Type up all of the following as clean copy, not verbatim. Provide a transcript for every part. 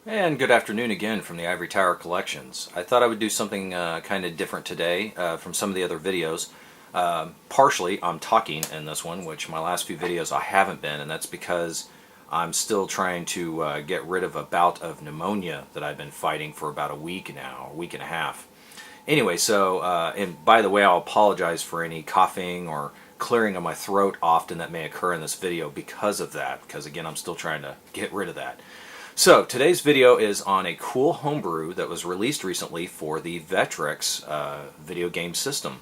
And good afternoon again from the Ivory Tower Collections. I thought I would do something kind of different today from some of the other videos. Partially, I'm talking in this one, which my last few videos I haven't been, and that's because I'm still trying to get rid of a bout of pneumonia that I've been fighting for about a week now, a week and a half. Anyway, and by the way, I'll apologize for any coughing or clearing of my throat often that may occur in this video because of that, because again, I'm still trying to get rid of that. So today's video is on a cool homebrew that was released recently for the Vectrex video game system.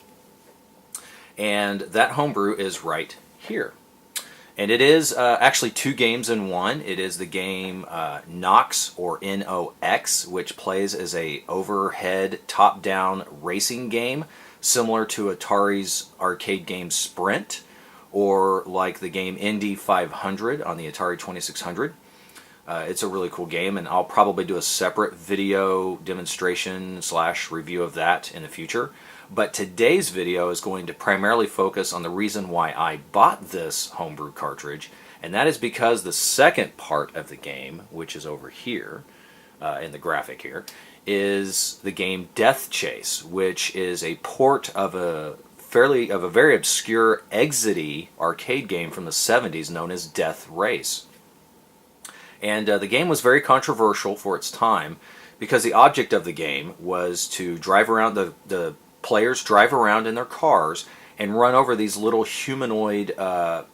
And that homebrew is right here. And it is actually two games in one. It is the game Nox, or N-O-X, which plays as a overhead top-down racing game similar to Atari's arcade game Sprint, or like the game Indy 500 on the Atari 2600. It's a really cool game, and I'll probably do a separate video demonstration / review of that in the future. But today's video is going to primarily focus on the reason why I bought this homebrew cartridge, and that is because the second part of the game, which is over here in the graphic here, is the game Death Chase, which is a port of a very obscure exit-y arcade game from the 70s known as Death Race. And the game was very controversial for its time because the object of the game was to drive around, the players drive around in their cars and run over these little humanoid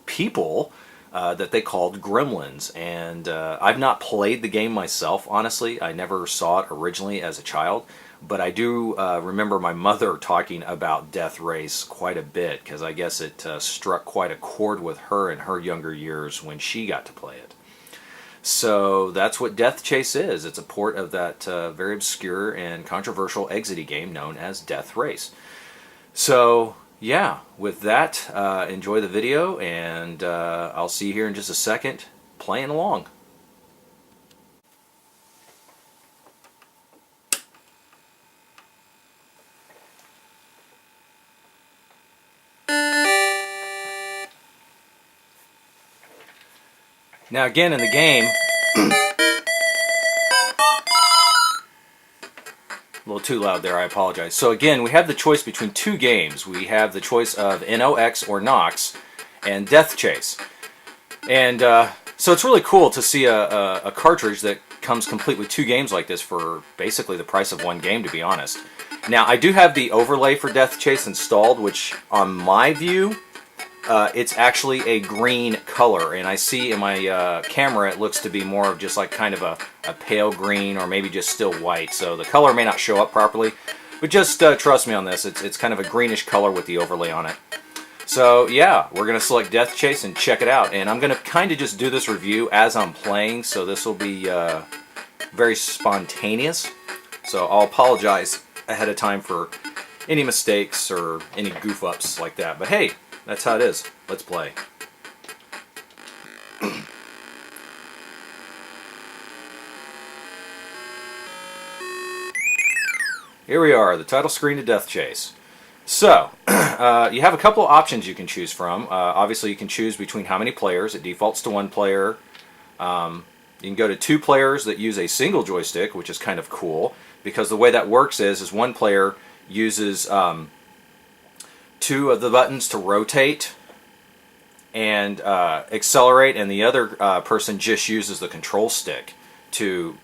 people that they called gremlins. And I've not played the game myself, honestly. I never saw it originally as a child. But I do remember my mother talking about Death Race quite a bit because I guess it struck quite a chord with her in her younger years when she got to play it. So that's what Death Chase is. It's a port of that very obscure and controversial exit-y game known as Death Race. So yeah, with that, enjoy the video, and I'll see you here in just a second playing along. Now again in the game, a little too loud there, I apologize. So again, we have the choice between two games. We have the choice of N-O-X, or Nox, and Death Chase. And so it's really cool to see a cartridge that comes complete with two games like this for basically the price of one game, to be honest. Now I do have the overlay for Death Chase installed, which on my view, it's actually a green color, and I see in my camera it looks to be more of just like kind of a pale green, or maybe just still white, so the color may not show up properly, but just trust me on this. It's kind of a greenish color with the overlay on it. So yeah, we're going to select Death Chase and check it out, and I'm going to kind of just do this review as I'm playing, so this will be very spontaneous, so I'll apologize ahead of time for any mistakes or any goof-ups like that, but hey, that's how it is. Let's play. Here we are, the title screen to Death Chase. So, you have a couple of options you can choose from. Obviously, you can choose between how many players. It defaults to one player. You can go to two players that use a single joystick, which is kind of cool, because the way that works is one player uses two of the buttons to rotate and accelerate, and the other person just uses the control stick to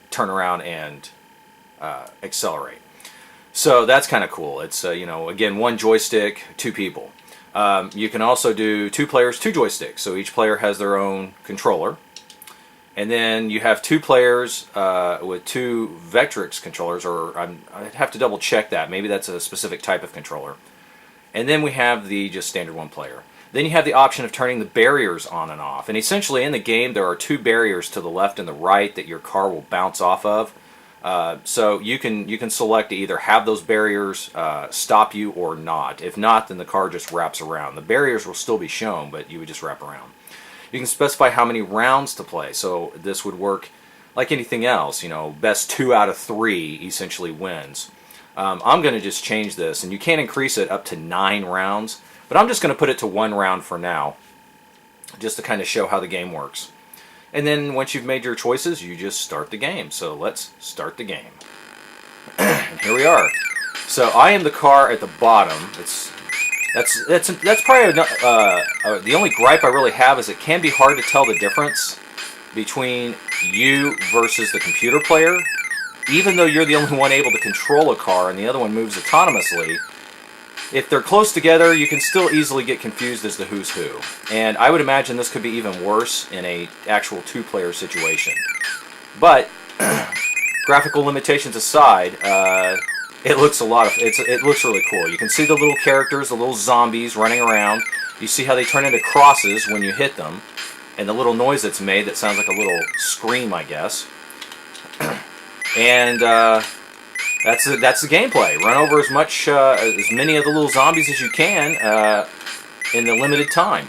turn around and accelerate. So that's kind of cool. It's you know, again, one joystick, two people. You can also do two players, two joysticks, so each player has their own controller. And then you have two players with two Vectrex controllers, or I'd have to double check that. Maybe that's a specific type of controller. And then we have the just standard one player. Then you have the option of turning the barriers on and off. And essentially in the game there are two barriers to the left and the right that your car will bounce off of. So you can select to either have those barriers stop you or not. If not, then the car just wraps around. The barriers will still be shown, but you would just wrap around. You can specify how many rounds to play. So this would work like anything else. You know, best 2 out of 3 essentially wins. I'm going to just change this, and you can increase it up to 9 rounds, but I'm just going to put it to 1 round for now, just to kind of show how the game works. And then once you've made your choices, you just start the game. So let's start the game. And here we are. So I am the car at the bottom. That's probably the only gripe I really have is it can be hard to tell the difference between you versus the computer player. Even though you're the only one able to control a car and the other one moves autonomously, if they're close together, you can still easily get confused as to who's who. And I would imagine this could be even worse in a actual two-player situation. But graphical limitations aside, it looks it looks really cool. You can see the little characters, the little zombies running around. You see how they turn into crosses when you hit them, and the little noise that's made that sounds like a little scream, I guess. And that's the gameplay. Run over as many of the little zombies as you can in the limited time.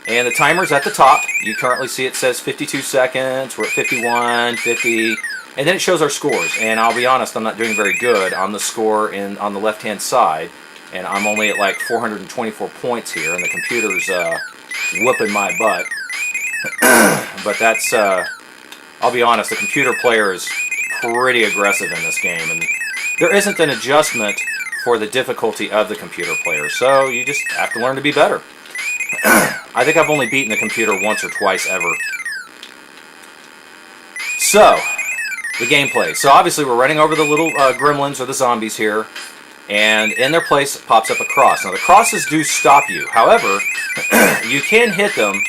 And the timer's at the top. You currently see it says 52 seconds. We're at 51, 50, and then it shows our scores. And I'll be honest, I'm not doing very good on the score on the left-hand side, and I'm only at like 424 points here, and the computer's whooping my butt. But that's, I'll be honest, the computer player is pretty aggressive in this game, and there isn't an adjustment for the difficulty of the computer player, so you just have to learn to be better. I think I've only beaten the computer once or twice ever. So, the gameplay. So obviously we're running over the little gremlins or the zombies here, and in their place pops up a cross. Now the crosses do stop you, however, you can hit them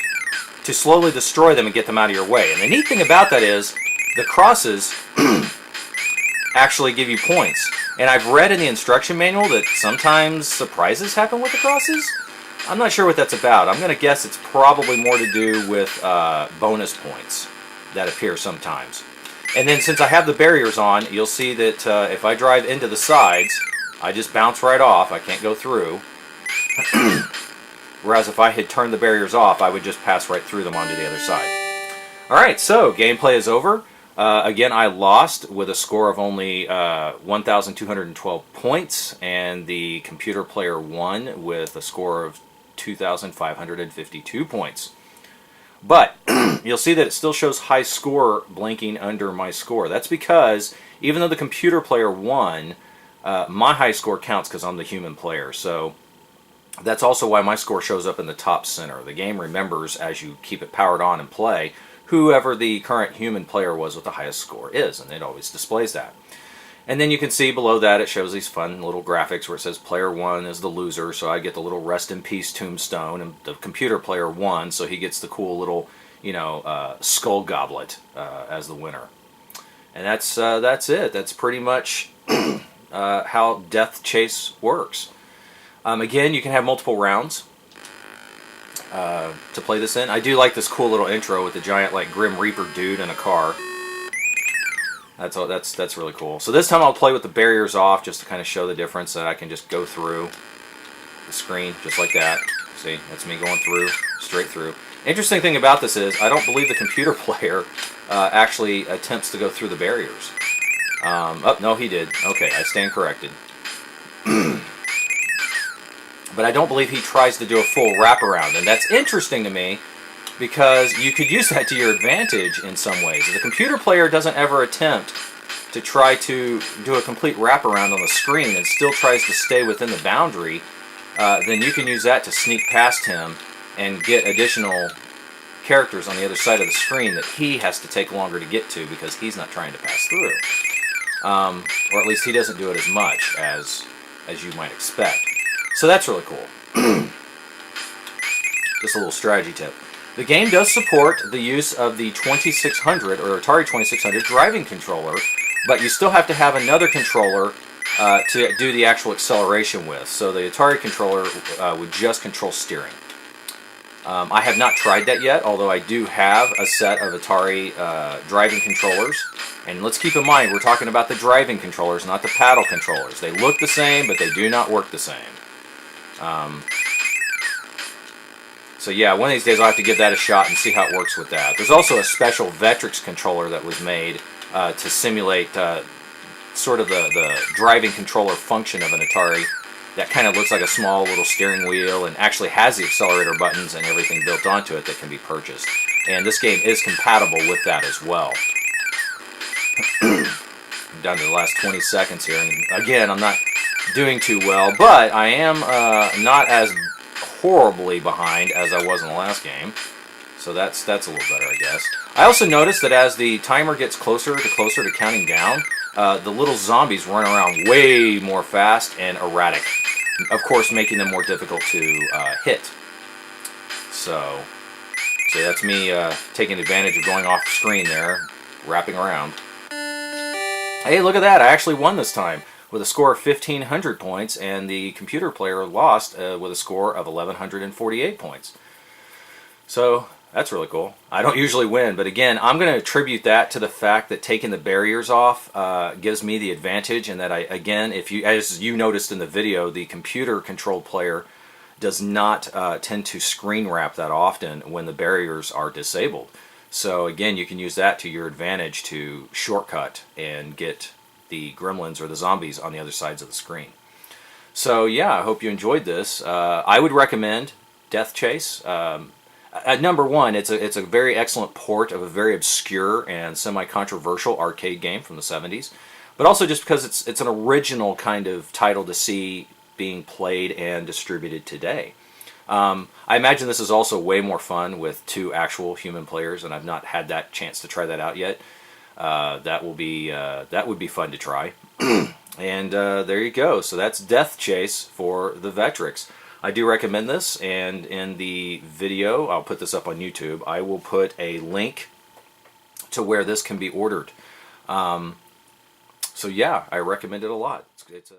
to slowly destroy them and get them out of your way. And the neat thing about that is, the crosses actually give you points. And I've read in the instruction manual that sometimes surprises happen with the crosses. I'm not sure what that's about. I'm going to guess it's probably more to do with bonus points that appear sometimes. And then since I have the barriers on, you'll see that if I drive into the sides, I just bounce right off. I can't go through. Whereas if I had turned the barriers off, I would just pass right through them onto the other side. Alright, so gameplay is over. Again, I lost with a score of only 1,212 points, and the computer player won with a score of 2,552 points. But you'll see that it still shows high score blinking under my score. That's because even though the computer player won, my high score counts because I'm the human player. So that's also why my score shows up in the top center. The game remembers, as you keep it powered on and play, whoever the current human player was with the highest score is, and it always displays that. And then you can see below that it shows these fun little graphics where it says player 1 is the loser, so I get the little rest in peace tombstone, and the computer player won, so he gets the cool little, skull goblet as the winner. And that's it. That's pretty much how Death Chase works. Again, you can have multiple rounds to play this in. I do like this cool little intro with the giant Grim Reaper dude in a car. That's really cool. So this time I'll play with the barriers off just to kind of show the difference, that I can just go through the screen just like that. See, that's me going through, straight through. Interesting thing about this is I don't believe the computer player actually attempts to go through the barriers. Oh, no, he did. Okay, I stand corrected. But I don't believe he tries to do a full wraparound, and that's interesting to me because you could use that to your advantage in some ways. If the computer player doesn't ever attempt to try to do a complete wraparound on the screen and still tries to stay within the boundary, then you can use that to sneak past him and get additional characters on the other side of the screen that he has to take longer to get to because he's not trying to pass through. Or at least he doesn't do it as much as you might expect. So that's really cool. Just a little strategy tip. The game does support the use of the 2600 or Atari 2600 driving controller, but you still have to have another controller to do the actual acceleration with. So the Atari controller would just control steering. I have not tried that yet, although I do have a set of Atari driving controllers. And let's keep in mind, we're talking about the driving controllers, not the paddle controllers. They look the same, but they do not work the same. So yeah, one of these days I'll have to give that a shot and see how it works with that. There's also a special Vectrex controller that was made to simulate sort of the driving controller function of an Atari that kind of looks like a small little steering wheel and actually has the accelerator buttons and everything built onto it that can be purchased. and this game is compatible with that as well. Down to the last 20 seconds here, and again, I'm not doing too well, but I am not as horribly behind as I was in the last game, so that's a little better, I guess. I also noticed that as the timer gets closer to counting down, the little zombies run around way more fast and erratic, of course making them more difficult to hit. So that's me taking advantage of going off screen there, wrapping around. Hey, look at that! I actually won this time with a score of 1,500 points, and the computer player lost with a score of 1,148 points. So that's really cool. I don't usually win, but again, I'm going to attribute that to the fact that taking the barriers off gives me the advantage, and that again, as you noticed in the video, the computer-controlled player does not tend to screen wrap that often when the barriers are disabled. So again, you can use that to your advantage to shortcut and get the gremlins or the zombies on the other sides of the screen. So yeah, I hope you enjoyed this. I would recommend Death Chase. Number one, it's a very excellent port of a very obscure and semi-controversial arcade game from the 70s, but also just because it's an original kind of title to see being played and distributed today. I imagine this is also way more fun with 2 actual human players, and I've not had that chance to try that out yet. That would be fun to try. And there you go. So that's Death Chase for the Vectrex. I do recommend this, and in the video, I'll put this up on YouTube, I will put a link to where this can be ordered. So yeah, I recommend it a lot. It's a